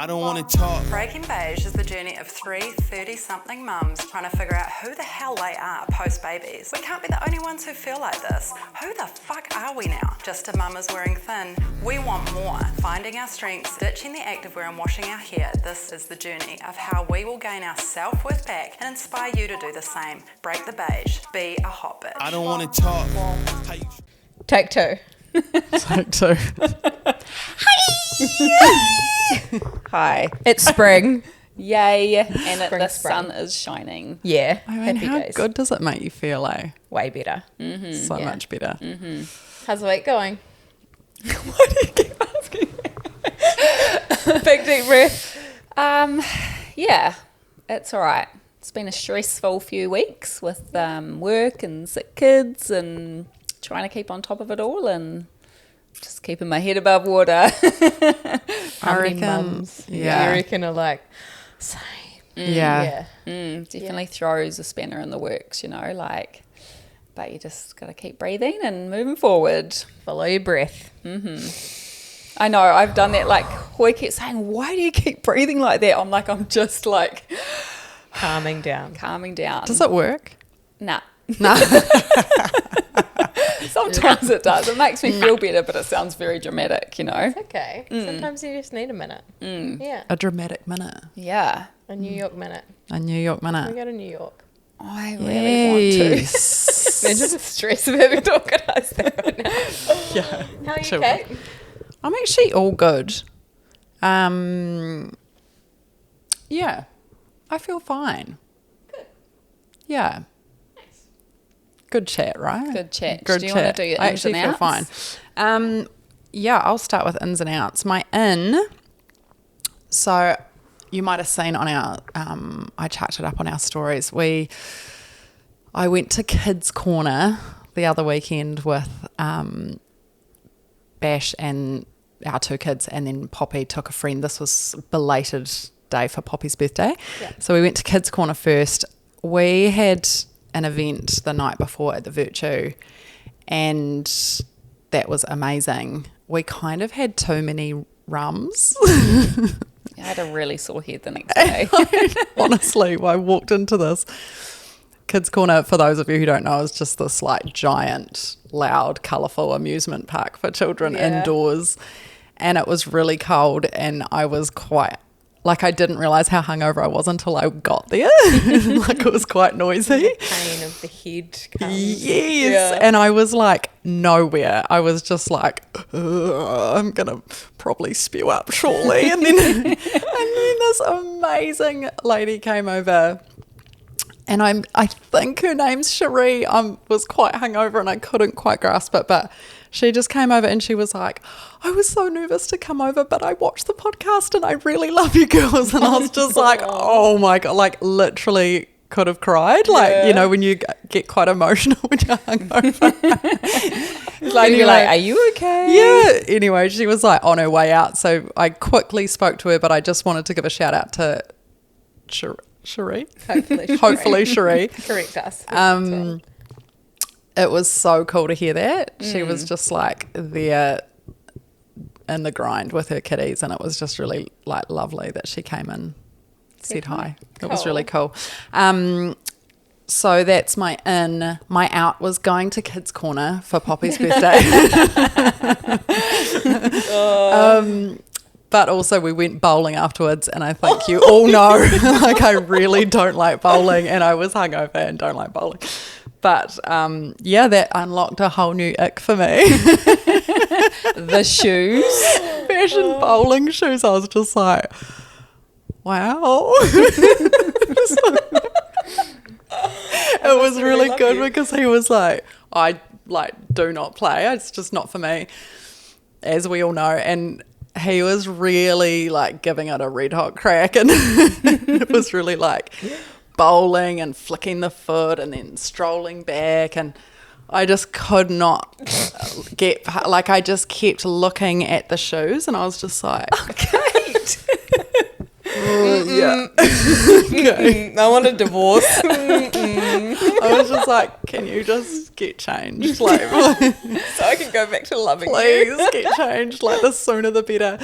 I don't want to talk. Breaking Beige is the journey of three 30-something mums trying to figure out who the hell they are post-babies. We can't be the only ones who feel like this. Who the fuck are we now? Just a mamas wearing thin? We want more. Finding our strengths, ditching the activewear and washing our hair. This is the journey of how we will gain our self-worth back and inspire you to do the same. Break the beige. Be a hot bitch. I don't want to talk. Take two. Take two. Hi. It's spring. Yay. And the Spring. sun is shining. Yeah. I mean, Happy how days. good does it make you feel, eh? Way better. So Yeah. much better. How's the week going? Why do you keep asking me? Big deep breath. Yeah, it's all right. It's been a stressful few weeks with work and sick kids and trying to keep on top of it all and just keeping my head above water. How many reckon, mums yeah. you reckon are like, same? Yeah. Definitely throws a spanner in the works, but you just got to keep breathing and moving forward. Follow your breath. I know, I've done that. Like, Hoy kept saying, why do you keep breathing like that? I'm just like Calming down. calming down. Does it work? Nah. No. Sometimes it does. It makes me feel better, but it sounds very dramatic, Okay. Sometimes you just need a minute. Yeah. A dramatic minute. Yeah. A New York minute. A New York We minute. go to New York. I really want to. Yes. Imagine the stress of having to organise that right now. Yeah. How are you, Sure. Kate? I'm actually all good. Yeah. I feel fine. Good. Yeah. Nice. Good chat, right? Good chat. Good Do you chat. want to do your I ins actually and feel outs? fine. Yeah, I'll start with ins and outs. My in, so you might have seen on our, I chucked it up on our stories. I went to Kids Corner the other weekend with Bash and our two kids, and then Poppy took a friend. This was belated day for Poppy's birthday. Yeah. So we went to Kids Corner first. We had an event the night before at the Virtue, and that was amazing. We kind of had too many rums. I had a really sore head the next day. Honestly, I walked into this Kids Corner, for those of you who don't know, is just this like giant, loud, colourful amusement park for children indoors. And it was really cold, and I was quite, I didn't realise how hungover I was until I got there. It was quite noisy. Pain of the head comes. Yes. Yeah. And I was like nowhere. I was just like, I'm going to probably spew up shortly. And then this amazing lady came over, and I think her name's Cherie. I was quite hungover and I couldn't quite grasp it, but she just came over and she was like, I was so nervous to come over, but I watched the podcast and I really love you girls. And I was just like, oh my God, literally could have cried. When you get quite emotional when you're hungover. You're like, are you okay? Yeah. Anyway, she was like on her way out. So I quickly spoke to her, but I just wanted to give a shout out to Cherie. Hopefully Cherie. Correct us. It was so cool to hear that. She was just like there in the grind with her kiddies, and it was just really lovely that she came and said hi. It was really cool. So that's my in. My out was going to Kids Corner for Poppy's birthday. But also we went bowling afterwards, and I think you all know I really don't like bowling, and I was hungover and don't like bowling. But that unlocked a whole new ick for me. The shoes. Fashion bowling shoes. I was just like, wow. It was really good because he was like, I do not play. It's just not for me, as we all know. And he was really giving it a red hot crack, and it was really bowling and flicking the foot and then strolling back, and I just could not get, I just kept looking at the shoes, and I was just like, Kate. yeah. Okay. I want a divorce. I was just like, can you just get changed? So I can go back to loving you. Please get changed. The sooner the better.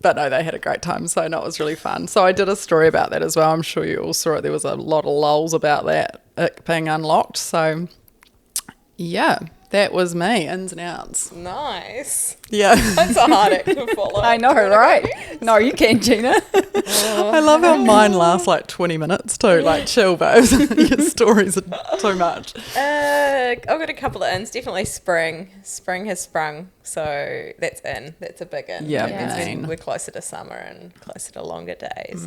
But no, they had a great time. So no, it was really fun. So I did a story about that as well. I'm sure you all saw it. There was a lot of lulls about that, it being unlocked. So yeah, that was me, ins and outs. Nice. Yeah. That's a hard act to follow. I know, right? No, you can, Gina. I love how mine lasts like 20 minutes too. Like, chill, babes. Your stories are too much. I've got a couple of ins. Definitely spring. Spring has sprung, so that's in. That's a big in. Yeah, we're closer to summer and closer to longer days.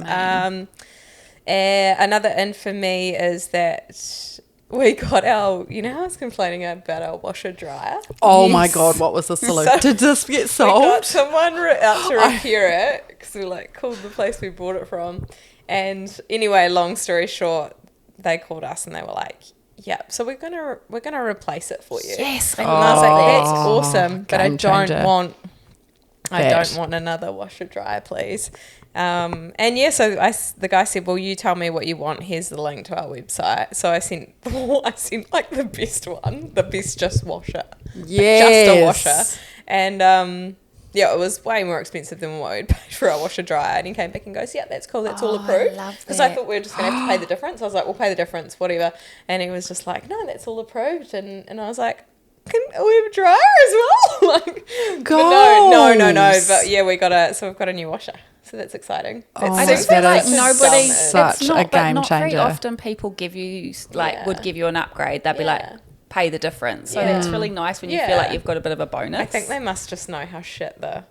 Another in for me is that we got our, I was complaining about our washer dryer. Oh my God, what was the solution? Did this get We sold? got someone out to repair it because we called the place we bought it from. And anyway, long story short, they called us and they were like, "Yep, so we're gonna replace it for you." Yes. And I was like, "That's awesome, but I game changer. don't want That. another washer dryer, please." So the guy said, "Well, you tell me what you want. Here's the link to our website." So I sent like the best one, the best just washer, Yes. just a washer, and it was way more expensive than what we'd paid for our washer dryer. And he came back and goes, "Yeah, that's cool. That's all approved." love Because I that. thought we were just going to have to pay the difference. I was like, "We'll pay the difference, whatever." And he was just like, "No, that's all approved." And I was like, "Can we have a dryer as well?" No. But yeah, we've got a new washer. So that's exciting. I That's just feel like such a nobody, dumb- such it's not, a game but not very changer. often people give you, would give you an upgrade. They'd be like, Yeah. pay the difference. So Yeah. that's really nice when you feel Yeah. like you've got a bit of a bonus. I think they must just know how shit the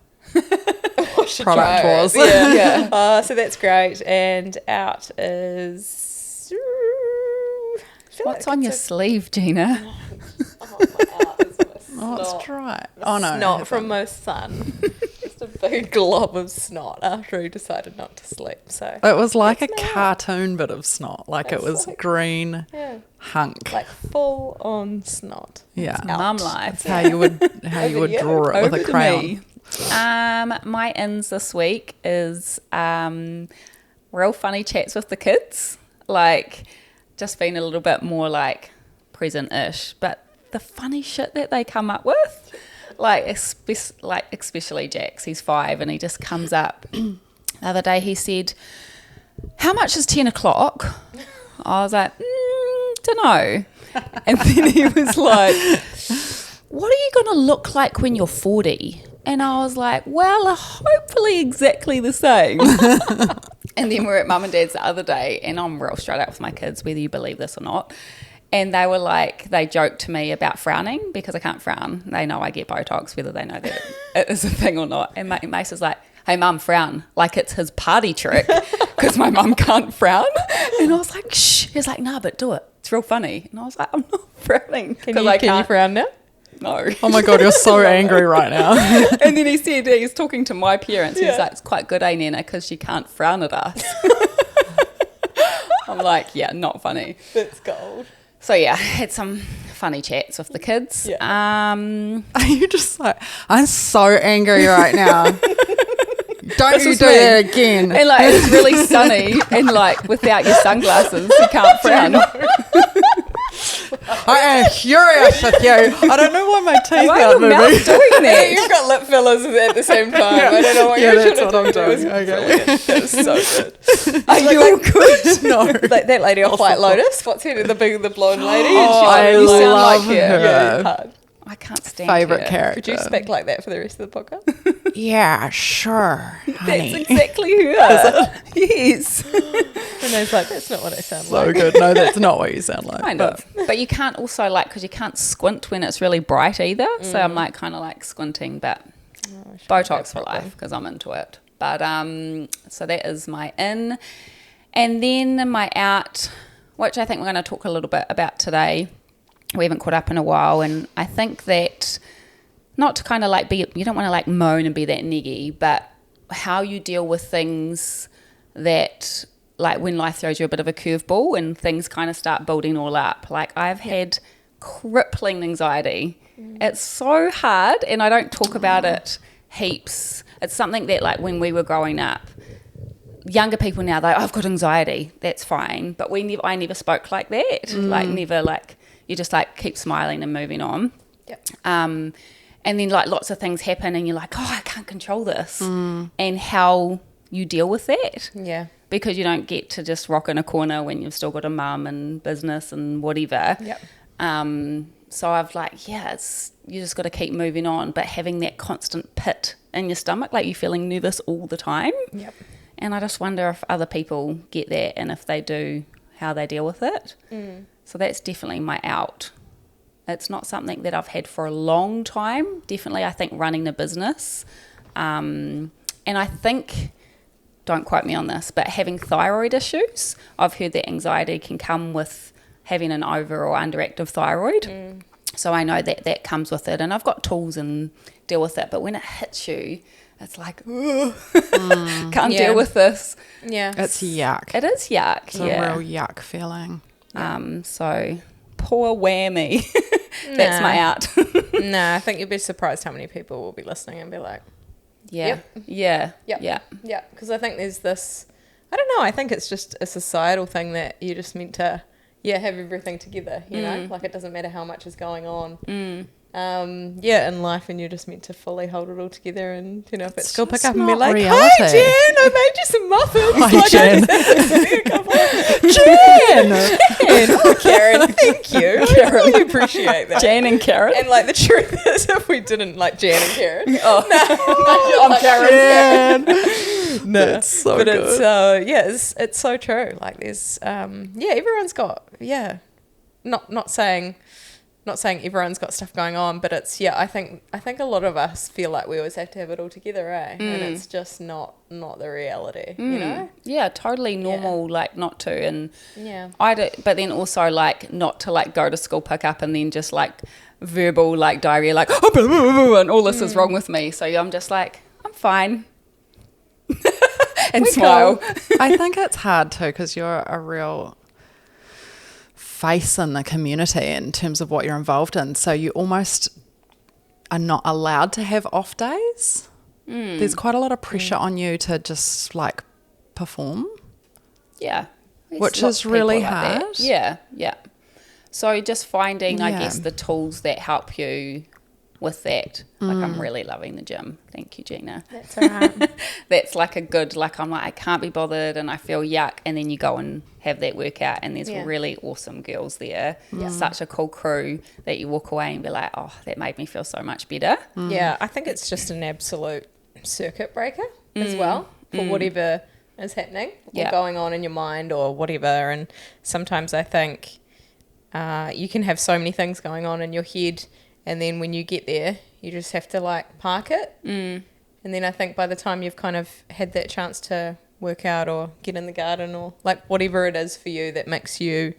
washer Product dryer was. is. Yeah. So that's great. And out is... I feel What's like on your it's sleeve, Gina? out is my Oh, it's snot. dry. Oh, no. Snot from my son. Just a big glob of snot after he decided not to sleep. So It was like a That's not- cartoon bit of snot. Like, it It's was like- green yeah, hunk. like full on snot. Yeah. Mum life. That's how you would you. draw it with Over a to crayon. me. My ins this week is real funny chats with the kids. Like, just being a little bit more like present-ish, but the funny shit that they come up with, especially Jax, he's 5, and he just comes up. The other day he said, "How much is 10 o'clock?" I was like, dunno. And then he was like, "What are you going to look like when you're 40? And I was like, well, hopefully exactly the same. And then we were at mum and dad's the other day, and I'm real straight up with my kids, whether you believe this or not. And they were like, they joked to me about frowning because I can't frown. They know I get Botox, whether they know that it is a thing or not. And Mace was like, "Hey, mum, frown." Like it's his party trick because my mum can't frown. And I was like, "Shh." He's like, "No, but do it. It's real funny." And I was like, "I'm not frowning." Can you frown now? No. Oh my God, you're so angry right now. And then he said, he's talking to my parents. He's Yeah. like, "It's quite good, Nana, because she can't frown at us." I'm like, yeah, not funny. That's gold. So yeah, had some funny chats with the kids. Yeah. Are you just like, I'm so angry right now. Don't you is do me. that again. And like it's really sunny, and like without your sunglasses, you can't frown. I am furious with you. I don't know why my teeth Why are aren't your moving. mouth doing that? You've got lip fillers at the same time. I don't know what Yeah, you're that's trying to what do. I'm doing. That was Okay. brilliant. That was so good. Are you all good? No. Like that lady off White Lotus. What's her the blonde lady? Oh, I You sound love like her. her. Yeah, you hard. I can't stand Favorite her. character. Could you speak like that for the rest of the podcast? Yeah, sure, That's honey. exactly her. Yes. Renee's like, that's not what I sound So like. good. No, that's not what you sound like. Kind but- of. But you can't also like, because you can't squint when it's really bright either. So I'm like kind of like squinting, but Botox for life because I'm into it. But so that is my in. And then my out, which I think we're going to talk a little bit about today. We haven't caught up in a while. And I think that not to kind of like be, you don't want to like moan and be that neggy, but how you deal with things that like when life throws you a bit of a curveball and things kind of start building all up. Like I've had crippling anxiety. It's so hard, and I don't talk about it heaps. It's something that like when we were growing up, younger people now, they're, "I've got anxiety." That's fine. But I never spoke like that. Like never like, you just like keep smiling and moving on. Yep. And then like lots of things happen and you're like, oh, I can't control this. And how you deal with that. Yeah. Because you don't get to just rock in a corner when you've still got a mum and business and whatever. Yep. So I've like, you just got to keep moving on. But having that constant pit in your stomach, like you're feeling nervous all the time. Yep. And I just wonder if other people get that, and if they do, how they deal with it. So that's definitely my out. It's not something that I've had for a long time. Definitely, I think running a business. And I think, don't quote me on this, but having thyroid issues, I've heard that anxiety can come with having an over or underactive thyroid. So I know that that comes with it, and I've got tools and deal with it. But when it hits you, it's like, can't deal with this. Yeah. It's yuck. It is yuck. It's a real yuck feeling. So poor whammy. That's my out. No, I think you'd be surprised how many people will be listening and be like, Yeah. Because I think there's this, I don't know, I think it's just a societal thing that you're just meant to, have everything together, you know? Like it doesn't matter how much is going on. In life, and you're just meant to fully hold it all together, and if it's still pick up and be like, reality. "Hi Jen, I made you some muffins." Hi, Like, Jen. Jen, oh, Karen, thank you. I really appreciate that. Jane and Karen. And like the truth is, if we didn't like Jan and Karen, I'm Karen. no, That's so but good. it's so true. Like there's everyone's got not saying everyone's got stuff going on, but it's I think a lot of us feel like we always have to have it all together, and it's just not the reality, you know. Yeah, totally normal, like not to, and Yeah. but then also like not to like go to school pick up and then just like verbal like diarrhea, like and all this is wrong with me. So I'm just like, I'm fine, and smile. I think it's hard too because you're a real face in the community in terms of what you're involved in. So you almost are not allowed to have off days. There's quite a lot of pressure on you to just like perform. Yeah. There's Which lots is of really people like that. hard. Yeah. So just finding, I Yeah. guess, the tools that help you with that. Like I'm really loving the gym. Thank you, Gina. That's all right. That's like a good, like I'm like, I can't be bothered and I feel yuck. And then you go and have that workout and there's really awesome girls there. Such a cool crew that you walk away and be like, oh, that made me feel so much better. Yeah, I think it's just an absolute circuit breaker as well for whatever is happening or going on in your mind or whatever. And sometimes I think you can have so many things going on in your head, and then when you get there, you just have to like park it. And then I think by the time you've kind of had that chance to work out or get in the garden or like whatever it is for you that makes you,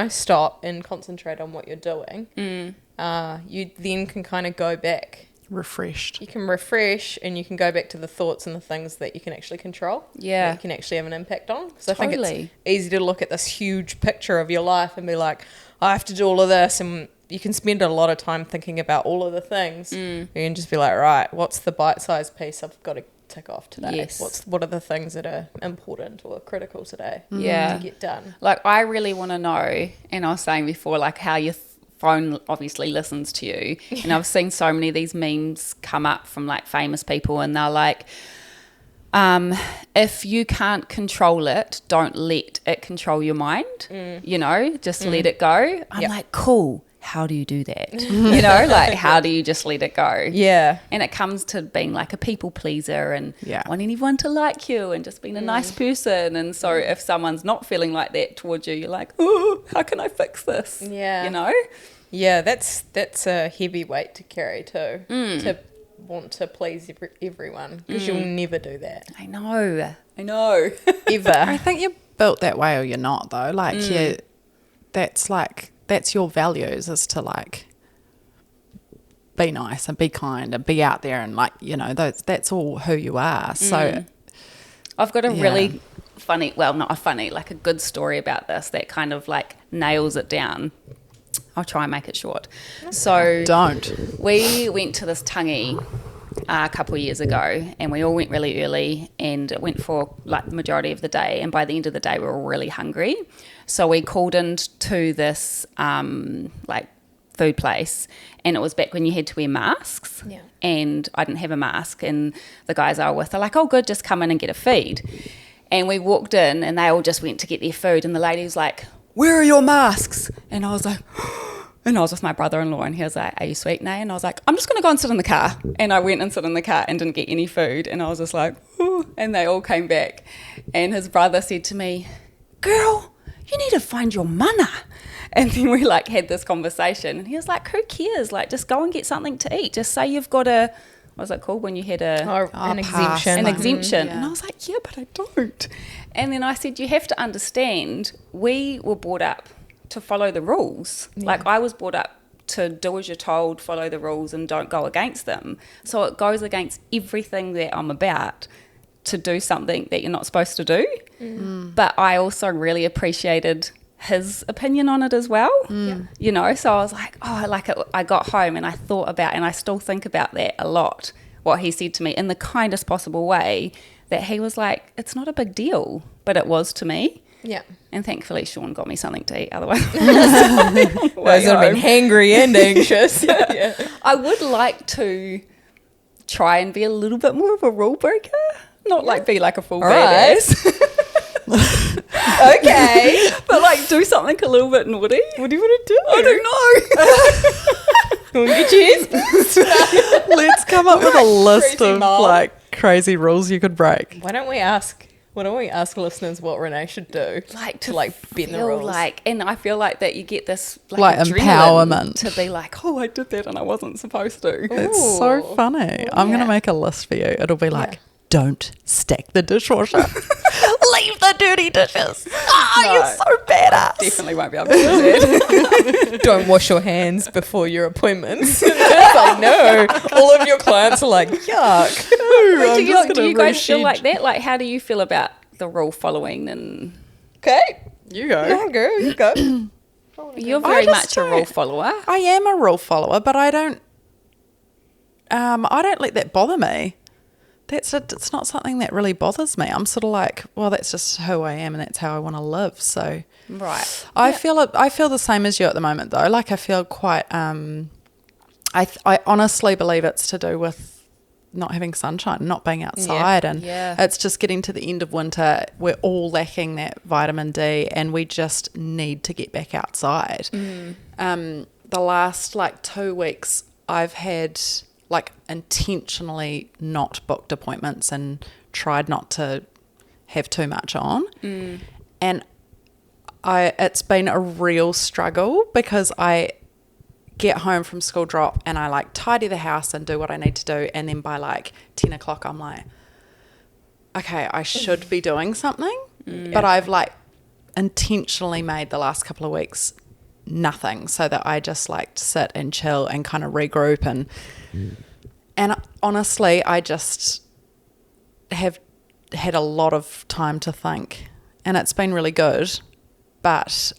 stop and concentrate on what you're doing, you then can kind of go back. Refreshed. You can refresh and you can go back to the thoughts and the things that you can actually control. Yeah. That you can actually have an impact on. So I think Totally. it's easy to look at this huge picture of your life and be like, I have to do all of this, and you can spend a lot of time thinking about all of the things. You can just be like, right, what's the bite-sized piece I've got to tick off today? Yes. What are the things that are important or critical today Yeah. to get done? Like I really want to know, and I was saying before, like how your phone obviously listens to you. And I've seen so many of these memes come up from like famous people, and they're like, if you can't control it, don't let it control your mind. Just let it go. I'm like, cool. How do you do that? Like how do you just let it go? Yeah. And it comes to being like a people pleaser and Yeah. wanting everyone to like you and just being a nice person. And so if someone's not feeling like that towards you, you're like, oh, how can I fix this? Yeah. Yeah, that's a heavy weight to carry too, to want to please everyone, because you'll never do that. I know. Ever. I think you're built that way or you're not though. Like that's your values, is to like be nice and be kind and be out there and like, that's all who you are. So I've got a Yeah. really funny, well, not a funny, like a good story about this that kind of like nails it down. I'll try and make it short. So don't. we went to this tangi a couple of years ago, and we all went really early and it went for like the majority of the day, and by the end of the day we were really hungry. So we called into this like food place, and it was back when you had to wear masks. Yeah. And I didn't have a mask, and the guys I was with are like, oh, good, just come in and get a feed. And we walked in, and they all just went to get their food, and the lady was like, where are your masks? And I was like, and I was with my brother-in-law, and he was like, are you sweet, Nay? And I was like, I'm just going to go and sit in the car. And I went and sit in the car and didn't get any food, and I was just like, ooh. And they all came back, and his brother said to me, girl, you need to find your mana. And then we like had this conversation, and he was like, who cares? Like, just go and get something to eat. Just say you've got a, what was it called when you had An pass. exemption. an exemption. Yeah. And I was like, yeah, but I don't. And then I said, you have to understand, we were brought up to follow the rules. Yeah. Like, I was brought up to do as you're told, follow the rules, and don't go against them. So it goes against everything that I'm about to do something that you're not supposed to do. But I also really appreciated his opinion on it as well. You know, so I was like, oh, like I got home and I thought about, and I still think about that a lot, what he said to me in the kindest possible way, that he was like, it's not a big deal, but it was to me. Yeah. And thankfully Sean got me something to eat, otherwise Those would have been hangry and anxious. Yeah. I would like to try and be a little bit more of a rule breaker, not like be like a full All right. badass. Okay. But like do something a little bit naughty. What do you want to do? I don't know. Go and get yours. Let's come up with a list Crazy of mom. like crazy rules you could break. Why don't we ask listeners what Renee should do Like to like bend the feel rules? like, and I feel like that you get this Like adrenaline empowerment. to be like, oh, I did that and I wasn't supposed to. It's so Ooh. funny. I'm going Yeah. to make a list for you. It'll be like, Yeah. don't stack the dishwasher. Leave the dirty dishes. Oh, No. you're so badass. Definitely won't be able to do that. Don't wash your hands before your appointments. It's like, no. All of your clients are like, yuck. But I'm just do gonna you guys feel reschedule. like that? Like, how do you feel about the rule following? And Okay. You go. Yeah, girl, you go. you're I very just much a rule don't- follower. I am a rule follower, but I don't let that bother me. It's not something that really bothers me. I'm sort of like, well, that's just who I am and that's how I want to live. So Right. I feel the same as you at the moment though. Like I feel quite I honestly believe it's to do with not having sunshine, not being outside, and Yeah. it's just getting to the end of winter. We're all lacking that vitamin D, and we just need to get back outside. The last like 2 weeks, I've had like intentionally not booked appointments and tried not to have too much on, and it's been a real struggle because I get home from school drop and I like tidy the house and do what I need to do, and then by like 10 o'clock I'm like, okay, I should be doing something, but I've like intentionally made the last couple of weeks nothing, so that I just like sit and chill and kind of regroup, and honestly I just have had a lot of time to think, and it's been really good, but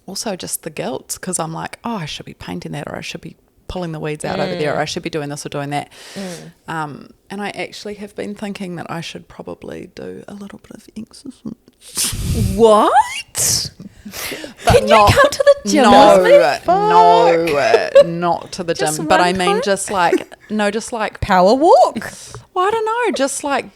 also just the guilt, because I'm like, oh, I should be painting that, or I should be pulling the weeds out over there, or I should be doing this or doing that. And I actually have been thinking that I should probably do a little bit of exercise. What? Can you come to the gym No, with me? no, not to the Just gym. But I one mean, time? just like, no, just like, Power walk. well, I don't know, just like,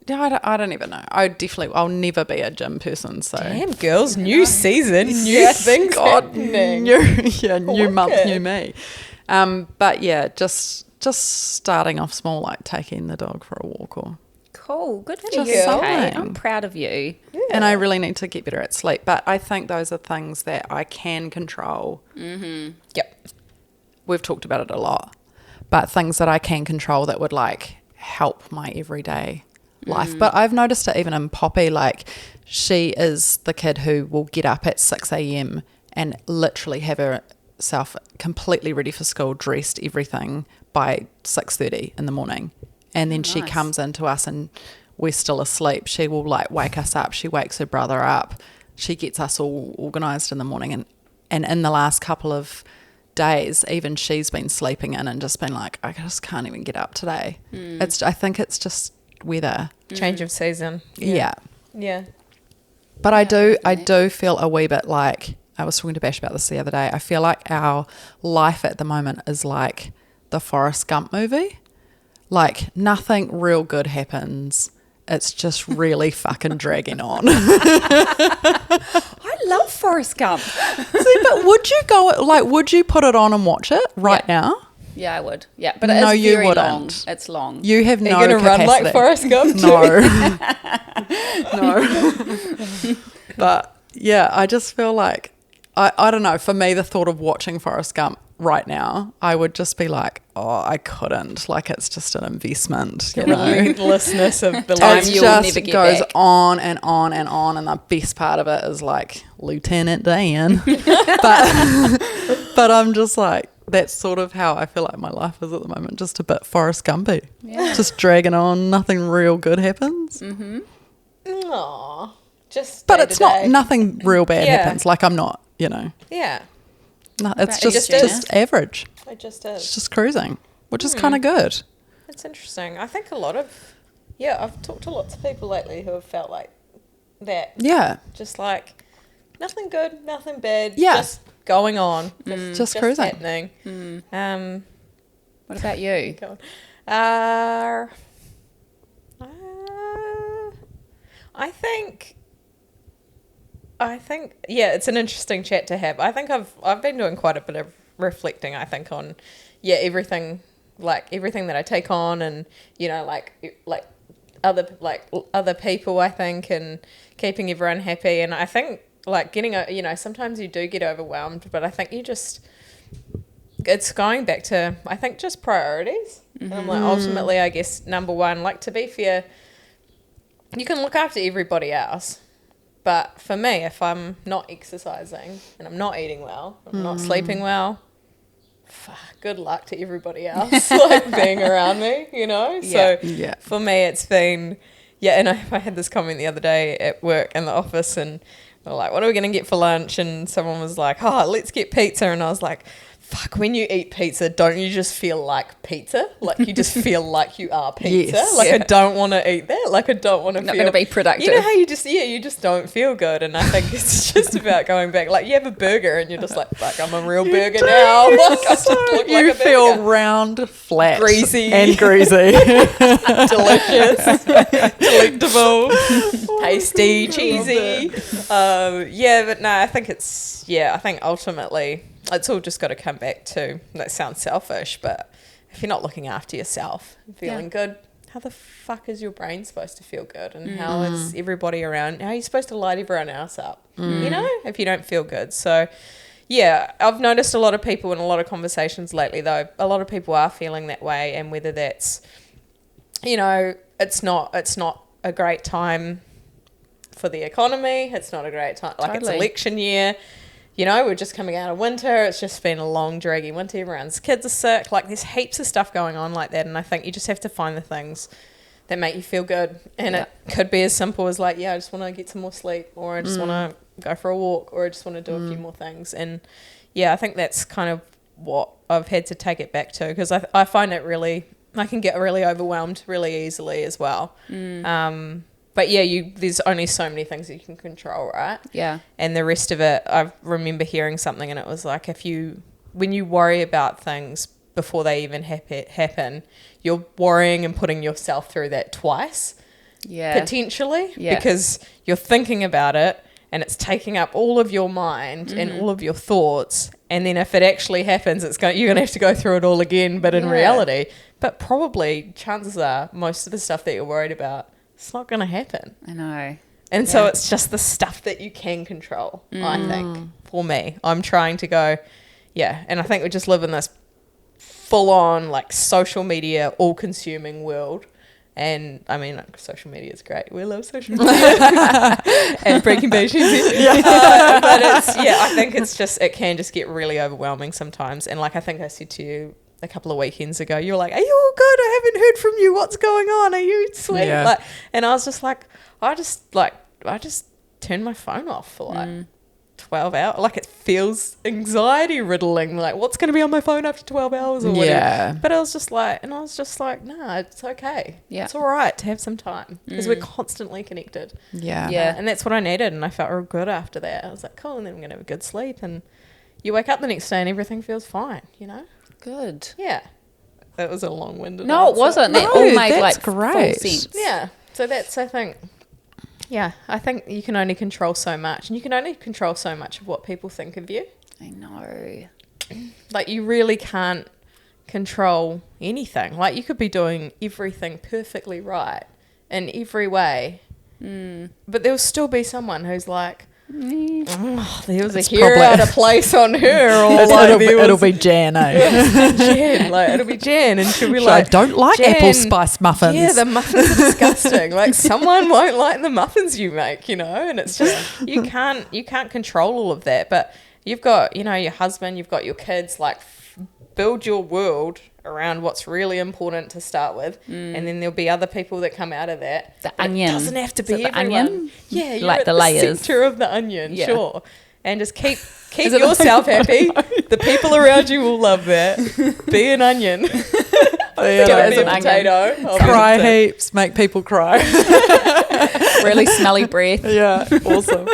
yeah, I don't even know. I'll never be a gym person. So Damn, girls, new season, new Yes, things God, happening. new month, it. new me. But yeah, just starting off small, like taking the dog for a walk, or Cool. Good for Just you. something. Kate. I'm proud of you. and I really need to get better at sleep. But I think those are things that I can control. Yep. We've talked about it a lot, but things that I can control that would like help my everyday life. But I've noticed it even in Poppy, like she is the kid who will get up at 6 a.m. and literally have herself completely ready for school, dressed, everything by 6:30 in the morning. And then she Nice. comes into us and we're still asleep. She will like wake us up. She wakes her brother up. She gets us all organised in the morning. And in the last couple of days, even she's been sleeping in and just been like, I just can't even get up today. I think it's just weather. Change of season. Yeah. Yeah. But I do feel a wee bit like I was talking to Bash about this the other day. I feel like our life at the moment is like the Forrest Gump movie. Like nothing real good happens. It's just really fucking dragging on. I love Forrest Gump. See, but would you put it on and watch it right now? Yeah, I would. Yeah, but No, it's you very wouldn't. long. It's long. You have no You're going to run capacity. like Forrest Gump? No. No. But yeah, I just feel like, I don't know, for me, the thought of watching Forrest Gump right now, I would just be like, oh, I couldn't. Like, it's just an investment, you The know? relentlessness of the Time It life. you'll just never get goes back. on and on and on, and the best part of it is like Lieutenant Dan. But I'm just like, that's sort of how I feel like my life is at the moment, just a bit Forrest Gumpy. Yeah. Just dragging on, nothing real good happens. Aw. Just But day it's to not, day. nothing real bad Yeah. happens. Like I'm not, you know, Yeah, no, it's Right, just just average. it just It's is. just cruising, which is kind of good. It's interesting. I think I've talked to lots of people lately who have felt like that. Yeah. Just like nothing good, nothing bad. Yeah. Just going on. Just cruising. happening. What about you? Go on. I think yeah, it's an interesting chat to have. I think I've been doing quite a bit of reflecting, I think, on everything that I take on, and other people, I think, and keeping everyone happy. And I think getting sometimes you do get overwhelmed, but I think it's going back to, I think, just priorities. And I'm like, ultimately, I guess, number one, to be fair, you can look after everybody else. But for me, if I'm not exercising and I'm not eating well, I'm not sleeping well, good luck to everybody else being around me, you know? So Yeah. for me, it's been, and I had this comment the other day at work in the office, and we were like, what are we going to get for lunch? And someone was like, let's get pizza. And I was like, fuck, when you eat pizza, don't you just feel like pizza? Like you just feel like you are pizza? Yes. I don't want to eat that. I don't want to Not feel... going to be productive. You know how you just don't feel good, and I think it's just about going back. You have a burger and you're just like, fuck, I'm a real burger now. I just look like You a feel burger. round, flat, Greasy. and greasy. Delicious, delectable, tasty, cheesy. But no, I think I think ultimately it's all just got to come back to, that sounds selfish, but if you're not looking after yourself and feeling good, how the fuck is your brain supposed to feel good? And how is everybody around, how are you supposed to light everyone else up, you know, if you don't feel good? So yeah, I've noticed a lot of people in a lot of conversations lately, though, a lot of people are feeling that way, and whether that's, it's not a great time for the economy, it's not a great time, it's Totally. election year. We're just coming out of winter. It's just been a long, draggy winter. Everyone's kids are sick. There's heaps of stuff going on like that. And I think you just have to find the things that make you feel good. And it could be as simple as I just want to get some more sleep, or I just want to go for a walk, or I just want to do a few more things. And I think that's kind of what I've had to take it back to, because I find it really, I can get really overwhelmed really easily as well. But there's only so many things that you can control, right? Yeah. And the rest of it, I remember hearing something, and it was like, when you worry about things before they even happen, you're worrying and putting yourself through that twice, potentially, because you're thinking about it and it's taking up all of your mind and all of your thoughts. And then if it actually happens, you're going to have to go through it all again, but in reality. But probably chances are most of the stuff that you're worried about, it's not going to happen. I know. And so it's just the stuff that you can control, I think, for me. I'm trying to go, and I think we just live in this full-on, social media, all-consuming world. And, I mean, social media is great. We love social media. And Breaking Bad. But it's, I think it can just get really overwhelming sometimes. And, I think I said to you a couple of weekends ago, you're like, are you all good? I haven't heard from you. What's going on? Are you sweet? Yeah. And I was just like, I just turned my phone off for 12 hours. Like, it feels anxiety riddling. Like, what's going to be on my phone after 12 hours or whatever. Yeah. But I was just like, nah, it's okay. Yeah. It's all right to have some time because we're constantly connected. Yeah. Yeah. And that's what I needed. And I felt real good after that. I was like, cool. And then I'm going to have a good sleep. And you wake up the next day and everything feels fine, you know? Good. Yeah. That was a long-winded No, it answer. wasn't. That No, all made that's like great. full sense. Yeah. So that's, I think, I think you can only control so much. And you can only control so much of what people think of you. I know. Like, you really can't control anything. Like, you could be doing everything perfectly right in every way. But there'll still be someone who's like, oh, there was It's a hair probably- out of place on her. Or It'll, like, it'll be Jan, eh? Jan. Like, it'll be Jan. And she'll be I like, don't like Jan, apple spice muffins. yeah, the muffins are disgusting. Like, someone won't like the muffins you make, you know? And it's just, you can't control all of that. But you've got, you know, your husband, you've got your kids, like, build your world around what's really important to start with, and then there'll be other people that come out of that. The But onion. It doesn't have to Is it be the everyone. onion? Yeah, you're Like at the the layers. center of the onion, Yeah. sure. And just keep Is it the- yourself happy. The people around you will love that. Be an onion. Yeah, Don't as be a an onion. potato. Cry obviously. heaps, make people cry. Really smelly breath. Yeah, awesome.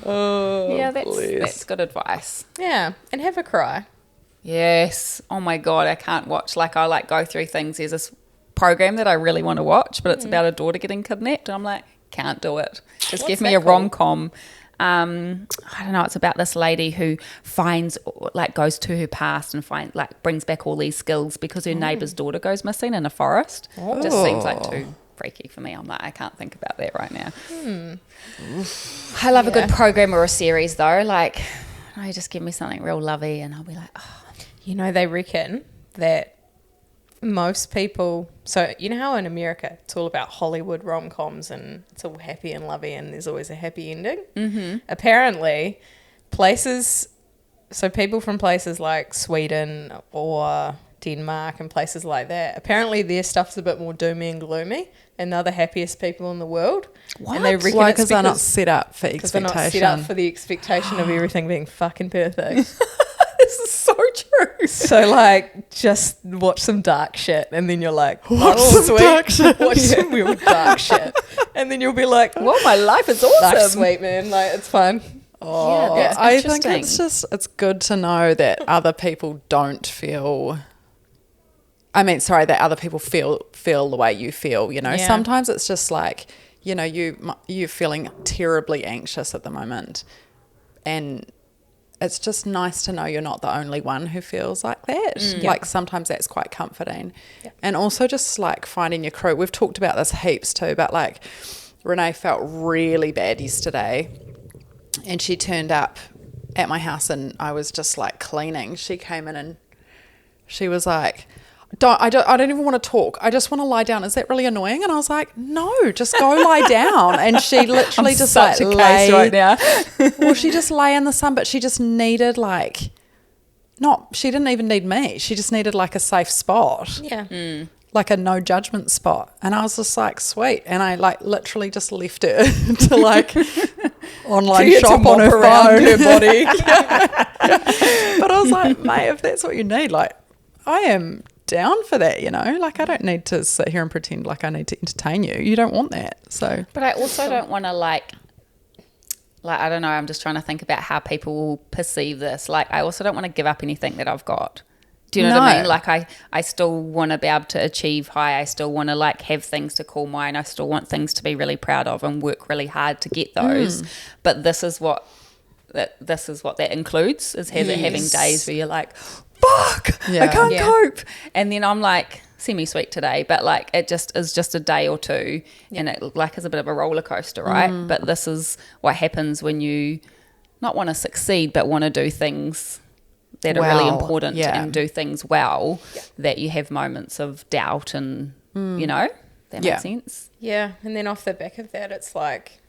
Oh, Yeah, please. that's good advice. Yeah, and have a cry. Yes. Oh my God, I can't watch. Like, I like go through things. There's this program that I really want to watch, but it's about a daughter getting kidnapped. And I'm like, can't do it. Just What's give me that a called? rom-com. I don't know. It's about this lady who finds, like, goes to her past and brings back all these skills because her neighbour's daughter goes missing in a forest. Just seems like too freaky for me. I'm like, I can't think about that right now. I love a good program or a series though. Like, I just give me something real lovey and I'll be like, oh. You know, they reckon that most people, so you know how in America it's all about Hollywood rom-coms and it's all happy and lovey and there's always a happy ending? Mm-hmm. Apparently, so people from places like Sweden or Denmark and places like that, apparently their stuff's a bit more doomy and gloomy and they're the happiest people in the world. What? And they reckon Why? it's Because they're not set up for because they're expectation. not set up for the expectation of everything being fucking perfect. This is so true. So, like, just watch some dark shit, and then you're like, Watch oh, some dark shit. Watch some real dark shit, and then you'll be like, Well, my life is life's awesome. sweet, man. Like, it's fun. Oh, Yeah, that's I think interesting. it's good to know that other people don't feel. I mean, sorry, that other people feel the way you feel. You know, Yeah. sometimes it's just like, you know, you're feeling terribly anxious at the moment, and it's just nice to know you're not the only one who feels like that. Like sometimes that's quite comforting. Yeah. And also just like finding your crew. We've talked about this heaps too, but like Renee felt really bad yesterday and she turned up at my house and I was just like cleaning. She came in and she was like, I don't even want to talk. I just want to lie down. Is that really annoying? And I was like, no, just go lie down. And she literally I'm just such like a case right now. well, she just lay in the sun, but she just needed like, she didn't even need me. She just needed like a safe spot, Yeah. like a no judgment spot. And I was just like, sweet. And I like literally just left her to like online To shop mop on her around phone. her body. But I was like, mate, if that's what you need, like I am down for that, you know, like I don't need to sit here and pretend like I need to entertain you. You don't want that. So But I also don't want to like I don't know, I'm just trying to think about how people will perceive this. Like, I also don't want to give up anything that I've got. Do you know what I No. mean? Like, I still want to be able to achieve high. I still want to like have things to call mine. I still want things to be really proud of and work really hard to get those. But this is what that includes, is having days where you're like, fuck, I Yeah. can't Yeah. cope. And then I'm like semi-sweet today, but like it just is just a day or two and it like is a bit of a roller coaster, right? But this is what happens when you not want to succeed but want to do things that are really Well, important yeah. and do things well, that you have moments of doubt and you know, that Yeah. makes sense. Yeah. And then off the back of that, it's like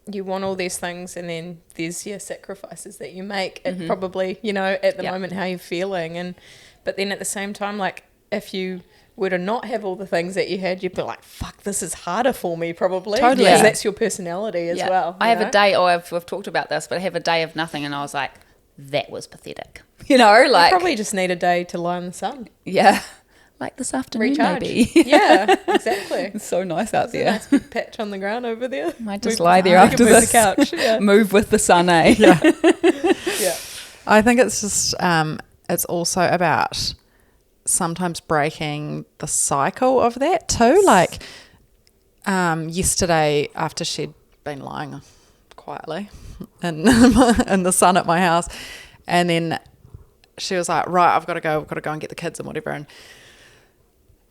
you want all these things and then there's your sacrifices that you make and probably, you know, at the Yep. moment how you're feeling. But then at the same time, like if you were to not have all the things that you had, you'd be like, fuck, this is harder for me probably. Totally. Because Yeah. that's your personality as well. I you have know? a day, we've talked about this, but I have a day of nothing, and I was like, that was pathetic. You know, You like, probably just need a day to lie in the sun. yeah, like this afternoon, Recharge. maybe. Yeah, exactly. It's so nice out There's a there. nice big patch on the ground over there. Might just Move- lie there we can after move this. the couch. Yeah. Move with the sun, eh? Yeah. I think it's just it's also about sometimes breaking the cycle of that too. Like yesterday, after she'd been lying quietly in in the sun at my house, and then she was like, right, I've got to go and get the kids and whatever,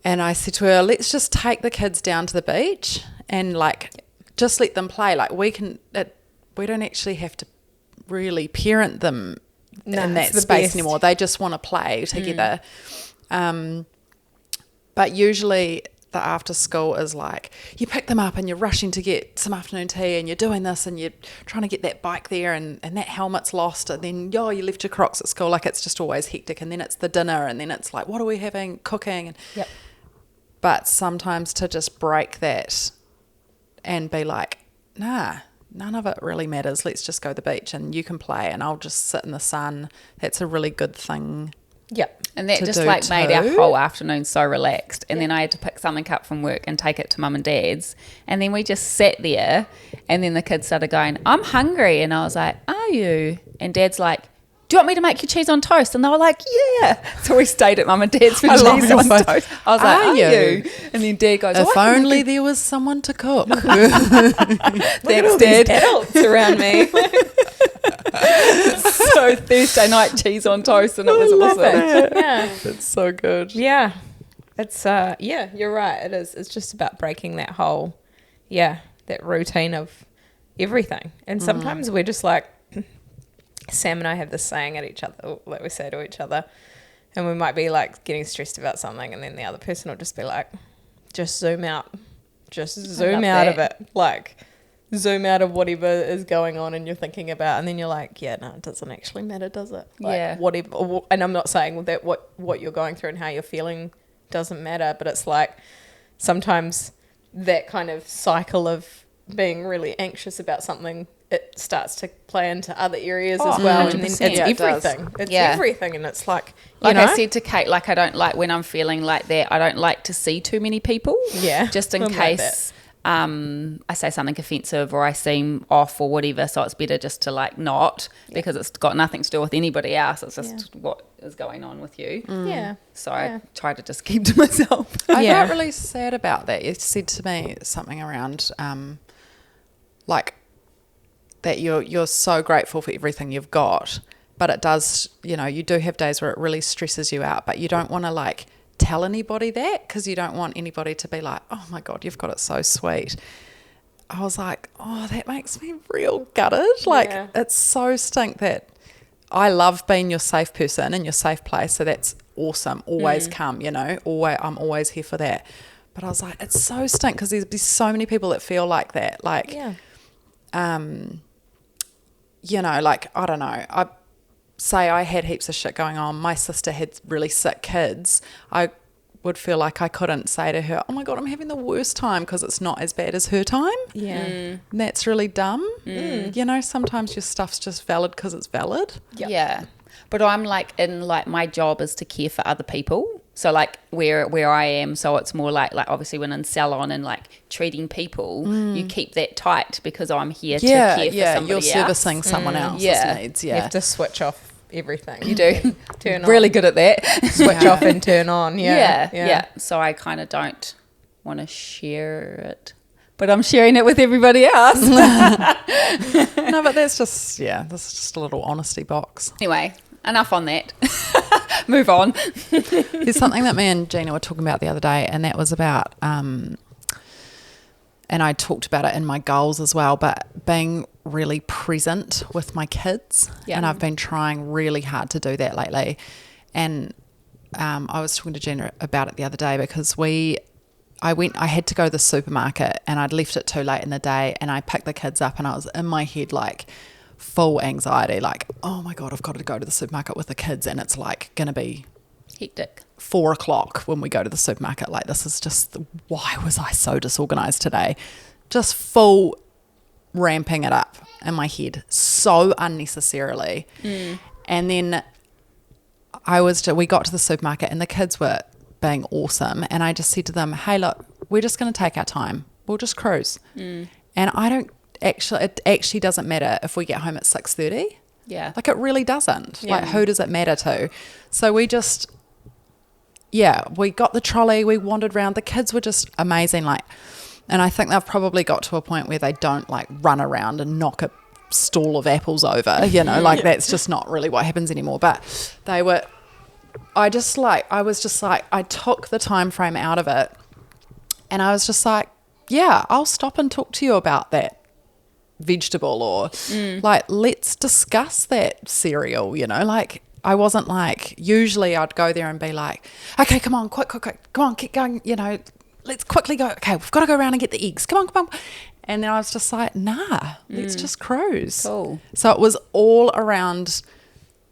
and I said to her, let's just take the kids down to the beach and like just let them play. Like we don't actually have to really parent them No, in that it's the space best. anymore. They just want to play together. But usually the after school is like you pick them up and you're rushing to get some afternoon tea and you're doing this and you're trying to get that bike there and that helmet's lost and then you left your Crocs at school. Like it's just always hectic, and then it's the dinner and then it's like, what are we having, cooking? And Yep. but sometimes to just break that and be like, nah, none of it really matters. Let's just go to the beach and you can play and I'll just sit in the sun. That's a really good thing. Yep. And that To just do like made our too. whole afternoon so relaxed. And then I had to pick something up from work and take it to mum and dad's. And then we just sat there, and then the kids started going, I'm hungry. And I was like, are you? And dad's like, do you want me to make you cheese on toast? And they were like, yeah. So we stayed at mum and dad's for I love cheese your on face. toast. I was like, Are are you? you? And then dad goes, If oh, I can only make there was someone to cook. Look at Thanks, all these Dad. adults around me. So Thursday night cheese on toast, and it was awesome. Yeah. It's so good. Yeah. It's yeah, you're right. It is. It's just about breaking that whole that routine of everything. And sometimes we're just like Sam and I have this saying at each other that we say to each other, and we might be like getting stressed about something, and then the other person will just be like, just zoom out. Just zoom love out of that. it. Like zoom out of whatever is going on and you're thinking about, and then you're like, yeah, no, it doesn't actually matter, does it? Like, Yeah. whatever. And I'm not saying that what you're going through and how you're feeling doesn't matter, but it's like sometimes that kind of cycle of being really anxious about something, it starts to play into other areas as well, and then 100%. it's Yeah, it does. everything. It's Yeah. everything, and it's like, you Like know, I said to Kate, like I don't like when I'm feeling like that, I don't like to see too many people. Yeah, Just in I'm like case I say something offensive or I seem off or whatever. So it's better just to like not, because it's got nothing to do with anybody else. It's just what is going on with you. yeah. So Yeah. I try to just keep to myself. I Yeah. felt really sad about that. You said to me something around like that you're so grateful for everything you've got, but it does, you do have days where it really stresses you out, but you don't want to like tell anybody that, because you don't want anybody to be like, oh my God, you've got it so sweet. I was like, oh, that makes me real gutted. Like Yeah. it's so stink that I love being your safe person and your safe place. So that's awesome. Always come, always, I'm always here for that. But I was like, it's so stink because there's so many people that feel like that. Like, Yeah. like, I don't know. I say I had heaps of shit going on. My sister had really sick kids. I would feel like I couldn't say to her, oh my God, I'm having the worst time, because it's not as bad as her time. Yeah. And that's really dumb. Sometimes your stuff's just valid because it's valid. Yep. Yeah. But I'm like my job is to care for other people. So like where I am, so it's more like obviously when in salon and like treating people, you keep that tight because I'm here to care for somebody you're else. servicing someone else's Yeah. needs. You Yeah. have to switch off everything. You do. Turn Really on. good at that. Switch off and turn on. Yeah. Yeah. So I kind of don't want to share it, but I'm sharing it with everybody else. No, but that's just a little honesty box. Anyway, enough on that. Move on. There's something that me and Gina were talking about the other day, and that was about, and I talked about it in my goals as well, but being really present with my kids. Yeah. And I've been trying really hard to do that lately. And I was talking to Gina about it the other day because I had to go to the supermarket and I'd left it too late in the day, and I picked the kids up and I was in my head like full anxiety, like, oh my God, I've got to go to the supermarket with the kids and it's like going to be Hectic. 4:00 when we go to the supermarket. Like, this is just, why was I so disorganized today? Just full ramping it up in my head so unnecessarily. And then we got to the supermarket and the kids were being awesome. And I just said to them, hey, look, we're just going to take our time. We'll just cruise. And it actually doesn't matter if we get home at 6:30. Yeah. Like, it really doesn't. Yeah. Like, who does it matter to? So we just, we got the trolley, we wandered around. The kids were just amazing. Like, and I think they've probably got to a point where they don't like run around and knock a stall of apples over, you know, like that's just not really what happens anymore. But they were, I took the time frame out of it and I was just like, yeah, I'll stop and talk to you about that vegetable, or like, let's discuss that cereal, you know. Like, I wasn't like, usually I'd go there and be like, okay, come on, quick, come on, keep going, you know, let's quickly go, okay, we've got to go around and get the eggs, come on. And then I was just like, nah, let's just cruise. Cool. So it was all around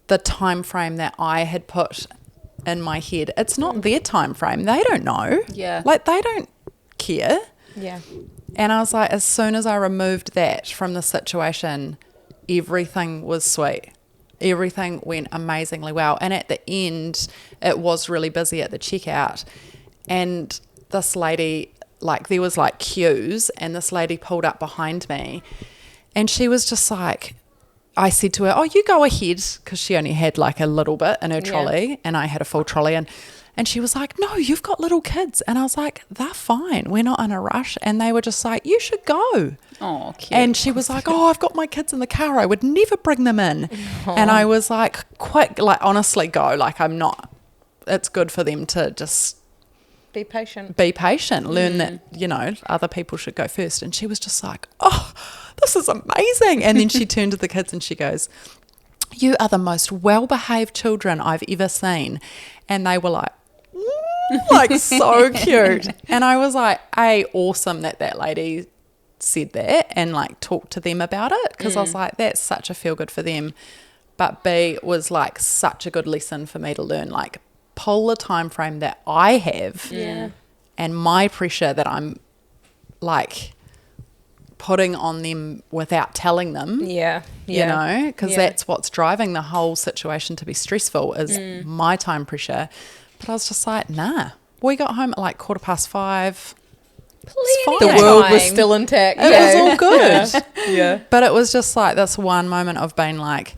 the time frame that I had put in my head. It's not their time frame, they don't know. Yeah. Like, they don't care. Yeah. And I was like, as soon as I removed that from the situation, everything was sweet. Everything went amazingly well. And at the end, it was really busy at the checkout. And this lady, like, there was like queues, and this lady pulled up behind me. And she was just like, I said to her, oh, you go ahead, because she only had like a little bit in her trolley, and I had a full trolley. And she was like, no, you've got little kids. And I was like, they're fine. We're not in a rush. And they were just like, you should go. Oh, cute. And she was like, oh, I've got my kids in the car. I would never bring them in. And I was like, quick, like, honestly, go. Like, I'm not, it's good for them to just Be patient. learn that, you know, other people should go first. And she was just like, oh, this is amazing. And then she turned to the kids and she goes, you are the most well-behaved children I've ever seen. And they were like, like, so cute. And I was like, awesome that lady said that and like talked to them about it, because I was like, that's such a feel good for them. But B, was like such a good lesson for me to learn, like, pull the time frame that I have and my pressure that I'm like putting on them without telling them. Yeah. You know, because that's what's driving the whole situation to be stressful, is my time pressure. But I was just like, nah. We got home at like 5:15. The fine. world was still intact. It was all good. Yeah. But it was just like this one moment of being like,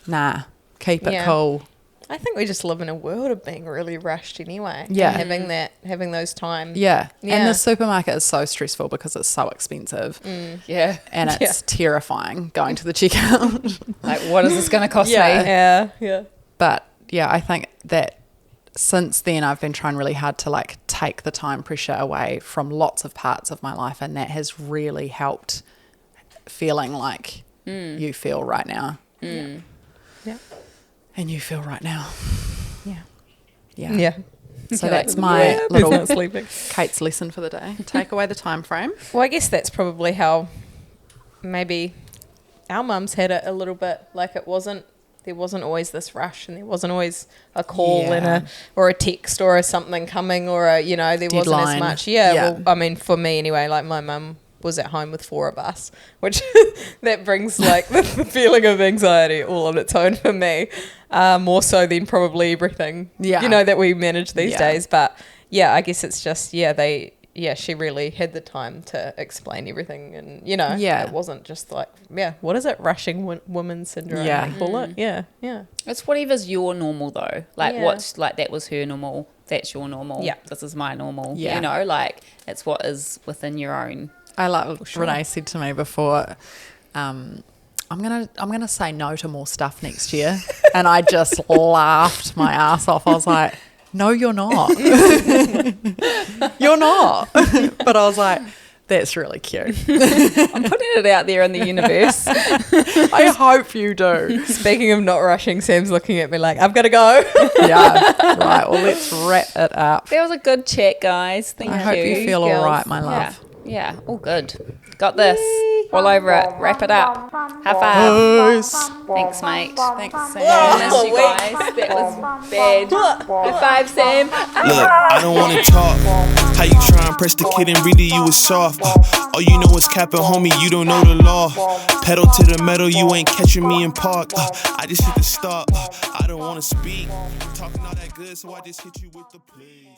nah, keep it cool. I think we just live in a world of being really rushed anyway. Yeah. And having those times. Yeah. Yeah. And the supermarket is so stressful because it's so expensive. Yeah. And it's terrifying going to the checkout. Like, what is this going to cost me? Yeah. But yeah, I think that since then I've been trying really hard to like take the time pressure away from lots of parts of my life, and that has really helped feeling like you feel right now. Yeah. And you feel right now. Yeah. Yeah. So that's my Not little sleeping. Kate's lesson for the day. Take away the time frame. Well, I guess that's probably how maybe our mums had it a little bit. Like, there wasn't always this rush, and there wasn't always a call and or a text or something coming, or there wasn't as Deadline. much. Yeah. Well, I mean, for me anyway, like, my mum was at home with 4 of us, which that brings like the feeling of anxiety all on its own for me, more so than probably everything that we manage these days. But I guess it's just she really had the time to explain everything, and it wasn't just like what is it, rushing woman syndrome, they call it. It's whatever's your normal though. Like, Yeah. what's like, that was her normal, that's your normal. Yeah. This is my normal. Yeah. Like, it's what is within your own. I like what Renee said to me before, I'm gonna say no to more stuff next year. And I just laughed my ass off. I was like, no, you're not. You're not. But I was like, that's really cute. I'm putting it out there in the universe. I hope you do. Speaking of not rushing, Sam's looking at me like, I've got to go. Yeah. Right. Well, let's wrap it up. That was a good chat, guys. Thank you. I hope you feel all girls. right, my love. Yeah, all good. Got this. All over it. Wrap it up. High five. Nice. Thanks, mate. Thanks, I Sam. missed you guys. That was bad. High five, Sam. Look, I don't wanna talk. How you try and press the kid and read it, you was soft. All you know is capping, homie, you don't know the law. Pedal to the metal, you ain't catching me in park. I just hit the stop. I don't wanna speak. Talking all that good, so I just hit you with the plea.